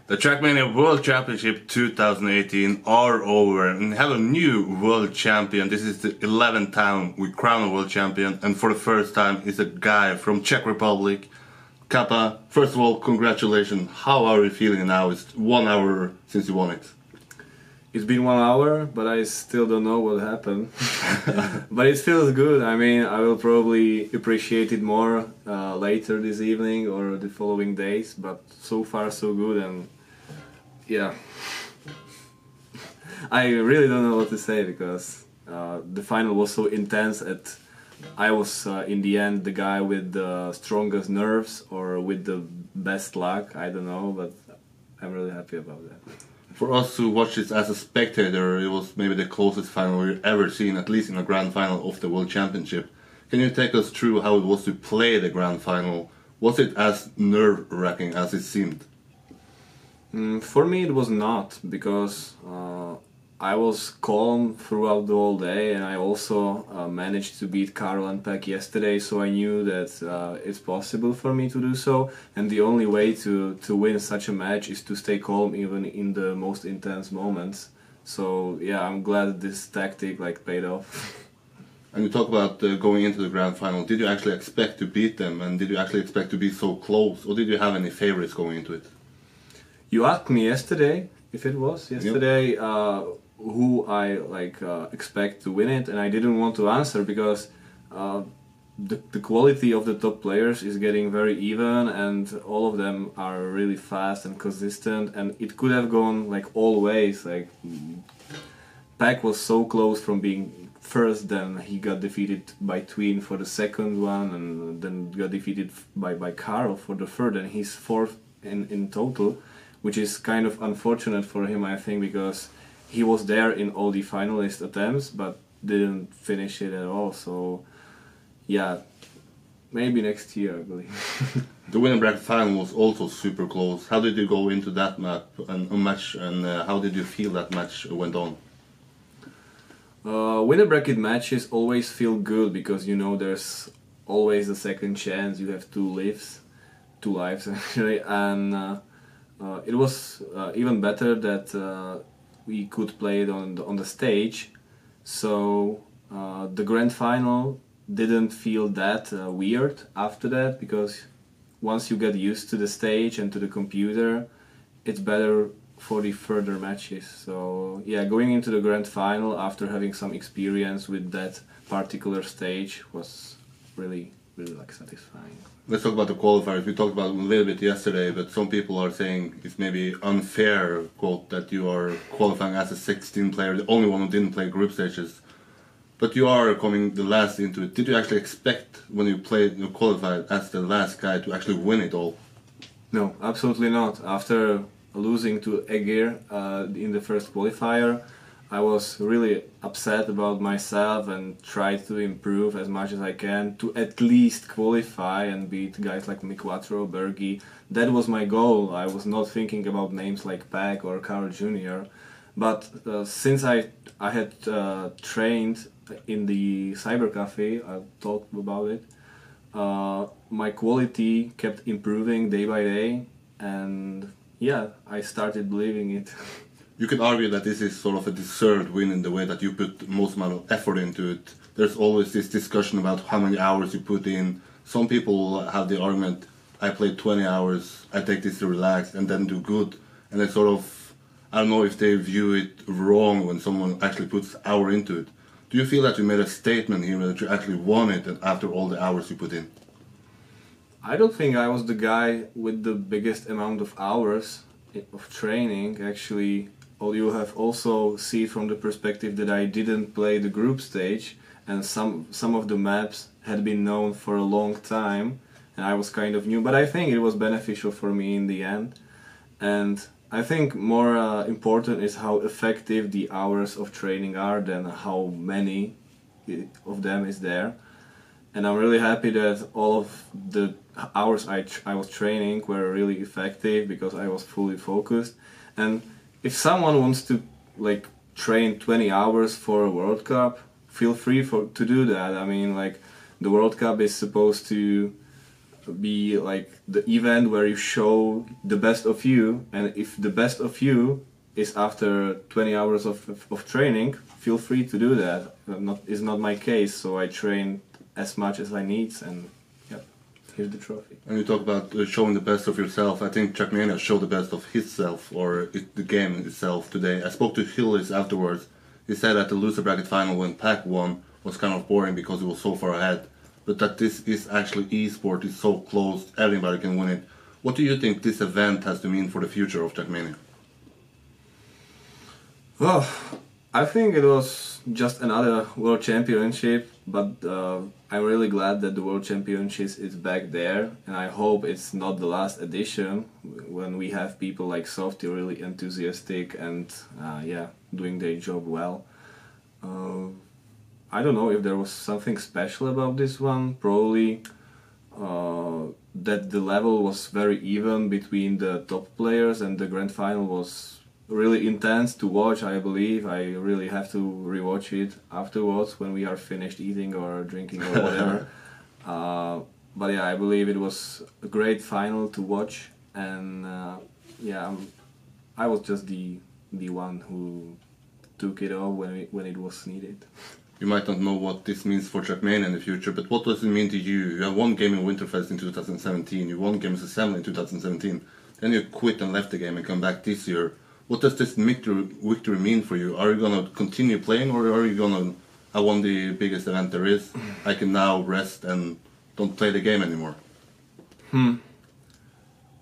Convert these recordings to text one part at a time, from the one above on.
The Trackmania World Championship 2018 are over and we have a new world champion. This is the 11th time we crown a world champion, and for the first time it's a guy from Czech Republic. Kappa, first of all, congratulations. How are you feeling now? It's 1 hour since you won it. It's been 1 hour, but I still don't know what happened. But it feels good. I mean, I will probably appreciate it more later this evening or the following days, but so far so good. And yeah, I really don't know what to say because the final was so intense. I was in the end the guy with the strongest nerves or with the best luck, I don't know, but I'm really happy about that. For us who watched this as a spectator, it was maybe the closest final we've ever seen, at least in a grand final of the World Championship. Can you take us through how it was to play the grand final? Was it as nerve-wracking as it seemed? For me it was not, because I was calm throughout the whole day, and I also managed to beat Karol and Peck yesterday, so I knew that it's possible for me to do so, and the only way to win such a match is to stay calm even in the most intense moments. So yeah, I'm glad this tactic paid off. And you talk about going into the grand final. Did you actually expect to beat them, and did you actually expect to be so close, or did you have any favorites going into it? You asked me yesterday, if it was yesterday, who I expect to win it, and I didn't want to answer because the quality of the top players is getting very even, and all of them are really fast and consistent, and it could have gone all ways. Peck was so close from being first, then he got defeated by Tween for the second one, and then got defeated by Karol for the third, and he's fourth in total, which is kind of unfortunate for him, I think, because he was there in all the finalist attempts, but didn't finish it at all. So, yeah, maybe next year, I believe. The winner bracket final was also super close. How did you go into that match, and how did you feel that match went on? Winner bracket matches always feel good because there's always a second chance. You have two lives actually, and it was even better that we could play it on the stage, so the grand final didn't feel that weird after that, because once you get used to the stage and to the computer, it's better for the further matches. So yeah, going into the grand final after having some experience with that particular stage was really satisfying. Let's talk about the qualifiers. We talked about it a little bit yesterday, but some people are saying it's maybe unfair, quote, that you are qualifying as a 16 player, the only one who didn't play group stages. But you are coming the last into it. Did you actually expect, when you qualified as the last guy, to actually win it all? No, absolutely not. After losing to Egir in the first qualifier, I was really upset about myself and tried to improve as much as I can to at least qualify and beat guys like Miquatro, Bergi. That was my goal. I was not thinking about names like Peck or Karol Jr. But since I had trained in the cyber cafe, I talked about it, my quality kept improving day by day, and yeah, I started believing it. You can argue that this is sort of a deserved win in the way that you put the most amount of effort into it. There's always this discussion about how many hours you put in. Some people have the argument, I played 20 hours, I take this to relax and then do good. And it's sort of, I don't know if they view it wrong when someone actually puts hour into it. Do you feel that you made a statement here that you actually won it after all the hours you put in? I don't think I was the guy with the biggest amount of hours of training. Actually, you have also seen from the perspective that I didn't play the group stage, and some of the maps had been known for a long time, and I was kind of new, but I think it was beneficial for me in the end. And I think more important is how effective the hours of training are than how many of them is there. And I'm really happy that all of the hours I was training were really effective because I was fully focused. And if someone wants to train 20 hours for a World Cup, feel free to do that. I mean, the World Cup is supposed to be like the event where you show the best of you, and if the best of you is after 20 hours of training, feel free to do that. It's not my case, so I train as much as I need, and yeah, here's the trophy. And you talk about showing the best of yourself. I think Trackmania showed the best of himself, or the game itself today. I spoke to Hillis afterwards. He said that the loser bracket final when Pac won was kind of boring because he was so far ahead. But that this is actually e-sport, it's so close, everybody can win it. What do you think this event has to mean for the future of Trackmania? Well, I think it was just another World Championship, but I'm really glad that the World Championships is back there, and I hope it's not the last edition when we have people like Softy really enthusiastic and yeah, doing their job well. I don't know if there was something special about this one. Probably that the level was very even between the top players, and the grand final was really intense to watch. I believe I really have to rewatch it afterwards when we are finished eating or drinking or whatever. But yeah, I believe it was a great final to watch, and yeah, I was just the one who took it off when it was needed. You might not know what this means for Trackmania in the future, but what does it mean to you? You have won Gaming Winterfest in 2017, you won Games Assembly in 2017, then you quit and left the game and come back this year. What does this victory mean for you? Are you going to continue playing, or are you going to, I won the biggest event there is, I can now rest and don't play the game anymore?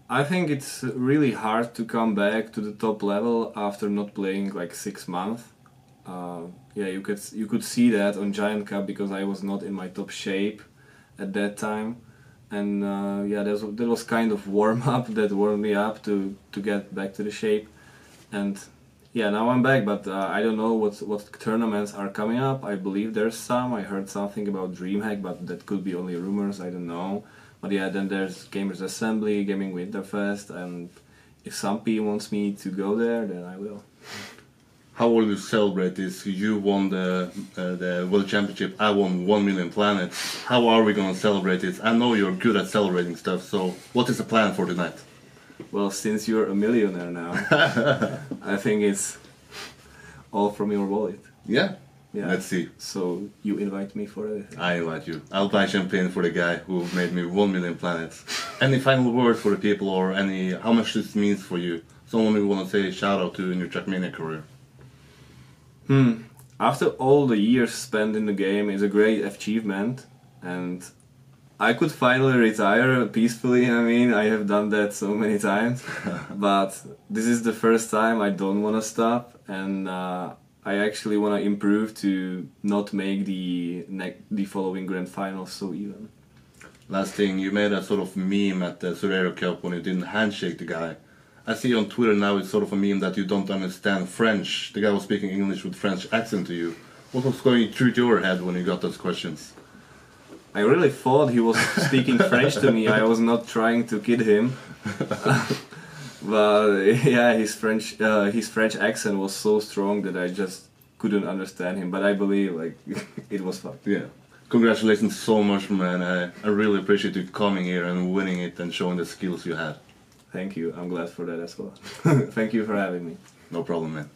I think it's really hard to come back to the top level after not playing like 6 months. Yeah, you could see that on Giant Cup because I was not in my top shape at that time, and yeah, that was kind of warm up that warmed me up to get back to the shape, and yeah, now I'm back, but I don't know what tournaments are coming up. I believe there's some. I heard something about DreamHack, but that could be only rumors. I don't know. But yeah, then there's Gamers Assembly, Gaming Winterfest, and if some P wants me to go there, then I will. How will you celebrate this? You won the World Championship, I won 1 million planets. How are we going to celebrate this? I know you're good at celebrating stuff, so what is the plan for tonight? Well, since you're a millionaire now, I think it's all from your wallet. Yeah? Yeah. Let's see. So you invite me for it? I invite you. I'll buy champagne for the guy who made me 1 million planets. Any final words for the people, or how much this means for you? Someone you want to say a shout out to in your Trackmania career? After all the years spent in the game, is a great achievement, and I could finally retire peacefully. I mean, I have done that so many times, but this is the first time I don't want to stop, and I actually want to improve to not make the following grand finals so even. Last thing, you made a sort of meme at the Sorero Cup when you didn't handshake the guy. I see on Twitter now it's sort of a meme that you don't understand French. The guy was speaking English with French accent to you. What was going through your head when you got those questions? I really thought he was speaking French to me. I was not trying to kid him. But yeah, his French accent was so strong that I just couldn't understand him. But I believe like it was fun. Yeah. Congratulations so much, man. I really appreciate you coming here and winning it and showing the skills you had. Thank you. I'm glad for that as well. Thank you for having me. No problem, man.